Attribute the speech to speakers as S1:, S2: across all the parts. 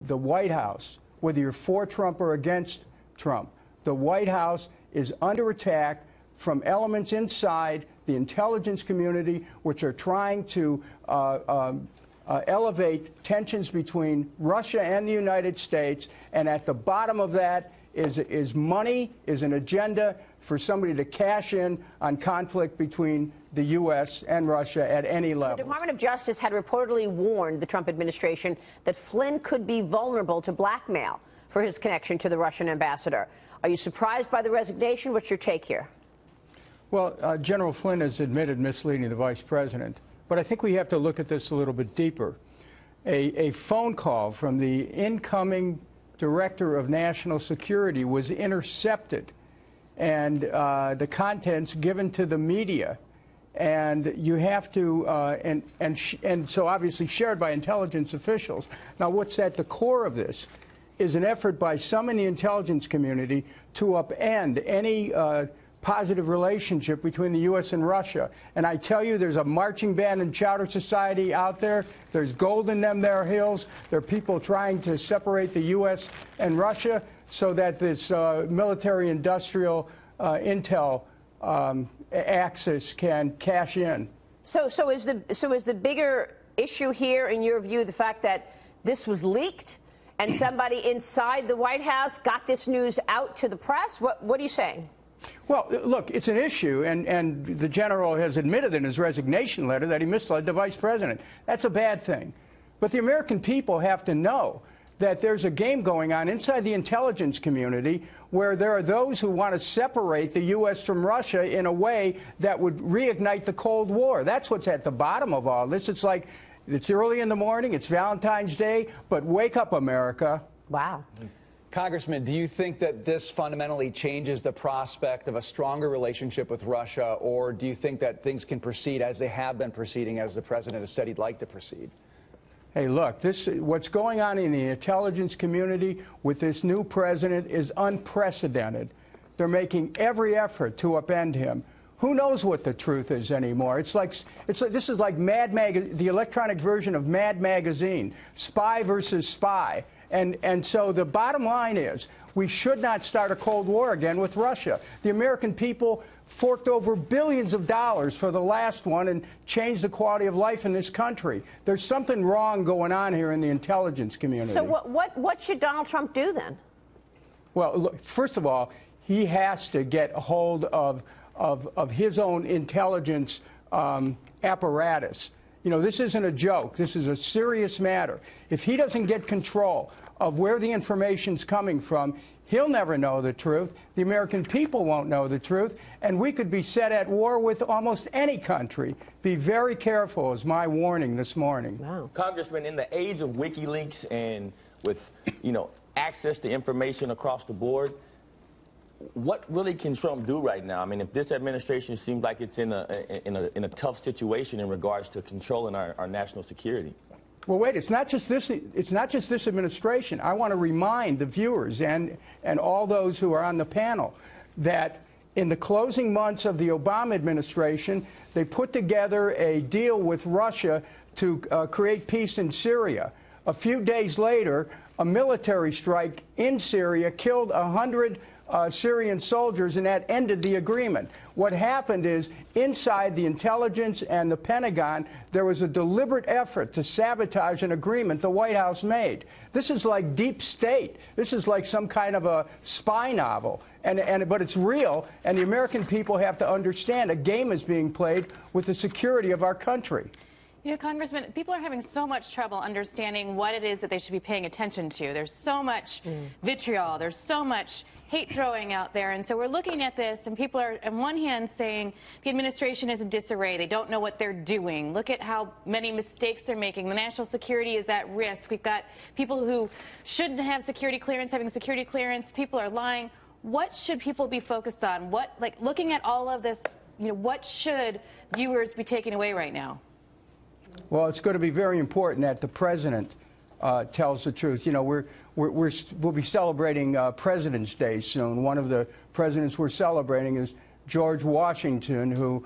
S1: the White House, whether you're for Trump or against Trump, the White House is under attack from elements inside the intelligence community which are trying to elevate tensions between Russia and the United States, and at the bottom of that is money, is an agenda for somebody to cash in on conflict between the U.S. and Russia at any level.
S2: The Department of Justice had reportedly warned the Trump administration that Flynn could be vulnerable to blackmail for his connection to the Russian ambassador. Are you surprised by the resignation? What's your take here?
S1: Well, General Flynn has admitted misleading the vice president, but I think we have to look at this a little bit deeper. A phone call from the incoming Director of National Security was intercepted, and the contents given to the media, and you have to, and so obviously shared by intelligence officials. Now, what's at the core of this is an effort by some in the intelligence community to upend any positive relationship between the U.S. and Russia. And I tell you, there's a marching band and chowder society out there. There's gold in them there hills. There are people trying to separate the U.S. and Russia so that this military-industrial intel axis can cash in. So is
S2: the bigger issue here, in your view, the fact that this was leaked and somebody inside the White House got this news out to the press? What are you saying?
S1: Well, look, it's an issue, and the general has admitted in his resignation letter that he misled the vice president. That's a bad thing. But the American people have to know that there's a game going on inside the intelligence community where there are those who want to separate the U.S. from Russia in a way that would reignite the Cold War. That's what's at the bottom of all this. It's like, it's early in the morning, it's Valentine's Day, but wake up, America.
S2: Wow.
S3: Congressman, do you think that this fundamentally changes the prospect of a stronger relationship with Russia, or do you think that things can proceed as they have been proceeding, as the president has said he'd like to proceed?
S1: Hey, look, what's going on in the intelligence community with this new president is unprecedented. They're making every effort to upend him. Who knows what the truth is anymore? This is like the electronic version of Mad Magazine, spy versus spy. And so the bottom line is we should not start a Cold War again with Russia. The American people forked over billions of dollars for the last one and changed the quality of life in this country. There's something wrong going on here in the intelligence community.
S2: So what should Donald Trump do then?
S1: Well, look, first of all, he has to get a hold of his own intelligence apparatus. You know, this isn't a joke. This is a serious matter. If he doesn't get control of where the information's coming from, he'll never know the truth. The American people won't know the truth, and we could be set at war with almost any country. Be very careful is my warning this morning.
S2: Wow.
S4: Congressman, in the age of WikiLeaks and with, access to information across the board, what really can Trump do right now? I mean, if this administration seems like it's in a tough situation in regards to controlling our national security.
S1: Well, wait, it's not just this administration. I want to remind the viewers and all those who are on the panel that in the closing months of the Obama administration, they put together a deal with Russia to create peace in Syria. A few days later, a military strike in Syria killed 100 Syrian soldiers, and that ended the agreement. What happened is, inside the intelligence and the Pentagon, there was a deliberate effort to sabotage an agreement the White House made. This is like deep state. This is like some kind of a spy novel. But it's real, and the American people have to understand a game is being played with the security of our country.
S5: You know, Congressman, people are having so much trouble understanding what it is that they should be paying attention to. There's so much vitriol. There's so much hate throwing out there. And so we're looking at this, and people are, on one hand, saying the administration is in disarray. They don't know what they're doing. Look at how many mistakes they're making. The national security is at risk. We've got people who shouldn't have security clearance having security clearance. People are lying. What should people be focused on? Looking at all of this, what should viewers be taking away right now?
S1: Well, it's going to be very important that the president tells the truth. We'll be celebrating President's Day soon. One of the presidents we're celebrating is George Washington, who,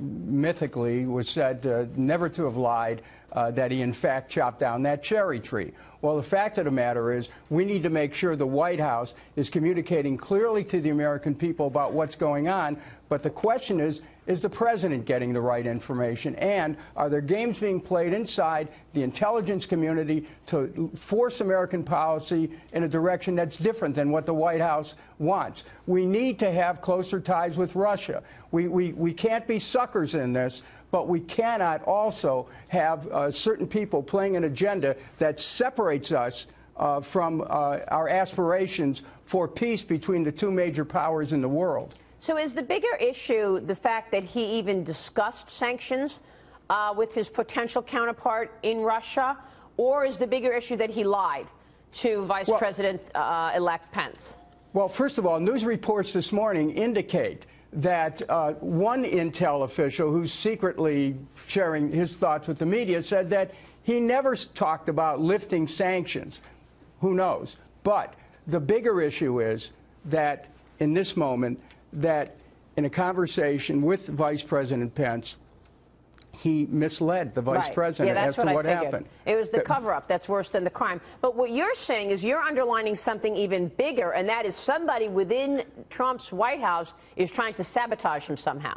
S1: mythically was said never to have lied that he in fact chopped down that cherry tree. Well, the fact of the matter is we need to make sure the White House is communicating clearly to the American people about what's going on. But the question is the president getting the right information? And are there games being played inside the intelligence community to force American policy in a direction that's different than what the White House wants? We need to have closer ties with Russia. We can't be suckers in this, but we cannot also have certain people playing an agenda that separates us from our aspirations for peace between the two major powers in the world.
S2: So is the bigger issue the fact that he even discussed sanctions with his potential counterpart in Russia, or is the bigger issue that he lied to Vice President-elect Pence?
S1: Well, first of all, news reports this morning indicate that one intel official who's secretly sharing his thoughts with the media said that he never talked about lifting sanctions. Who knows? But the bigger issue is that in this moment, that in a conversation with Vice President Pence, he misled the Vice President as to what happened.
S2: It was the cover-up that's worse than the crime. But what you're saying is you're underlining something even bigger, and that is somebody within Trump's White House is trying to sabotage him somehow.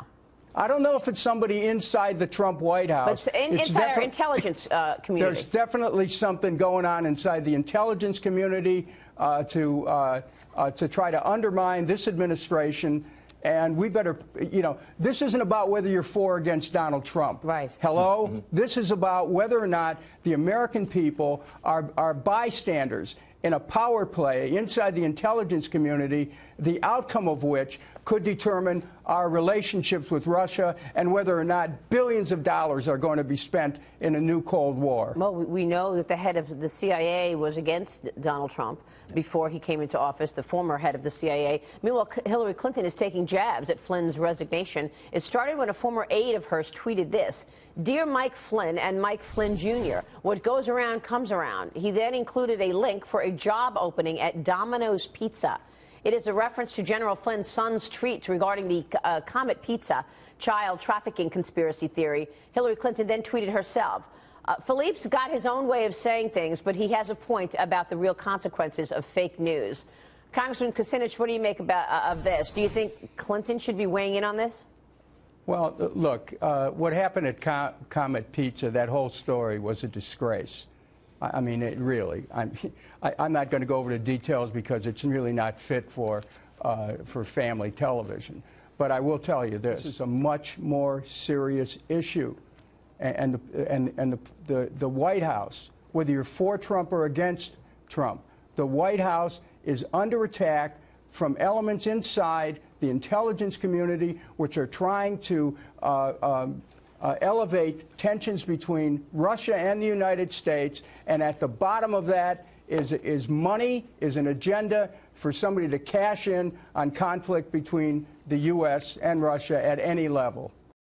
S1: I don't know if it's somebody inside the Trump White House.
S2: But inside our intelligence community.
S1: There's definitely something going on inside the intelligence community to try to undermine this administration. And we better, you know, this isn't about whether you're for or against Donald Trump.
S2: Right.
S1: Hello?
S2: Mm-hmm.
S1: This is about whether or not the American people are bystanders in a power play inside the intelligence community, the outcome of which could determine our relationships with Russia and whether or not billions of dollars are going to be spent in a new Cold War.
S2: Well, we know that the head of the CIA was against Donald Trump before he came into office, the former head of the CIA. Meanwhile, Hillary Clinton is taking jabs at Flynn's resignation. It started when a former aide of hers tweeted this: "Dear Mike Flynn and Mike Flynn Jr., what goes around comes around." He then included a link for a job opening at Domino's Pizza. It is a reference to General Flynn's son's tweets regarding the Comet Pizza child trafficking conspiracy theory. Hillary Clinton then tweeted herself, "Philippe's got his own way of saying things, but he has a point about the real consequences of fake news." Congressman Kucinich, what do you make of this? Do you think Clinton should be weighing in on this?
S1: Well, look, what happened at Comet Pizza, that whole story was a disgrace. I mean, it really. I'm not going to go over the details because it's really not fit for family television. But I will tell you this is a much more serious issue. And the White House, whether you're for Trump or against Trump, the White House is under attack from elements inside the intelligence community which are trying to elevate tensions between Russia and the United States, and at the bottom of that is money, is an agenda for somebody to cash in on conflict between the U.S. and Russia at any level.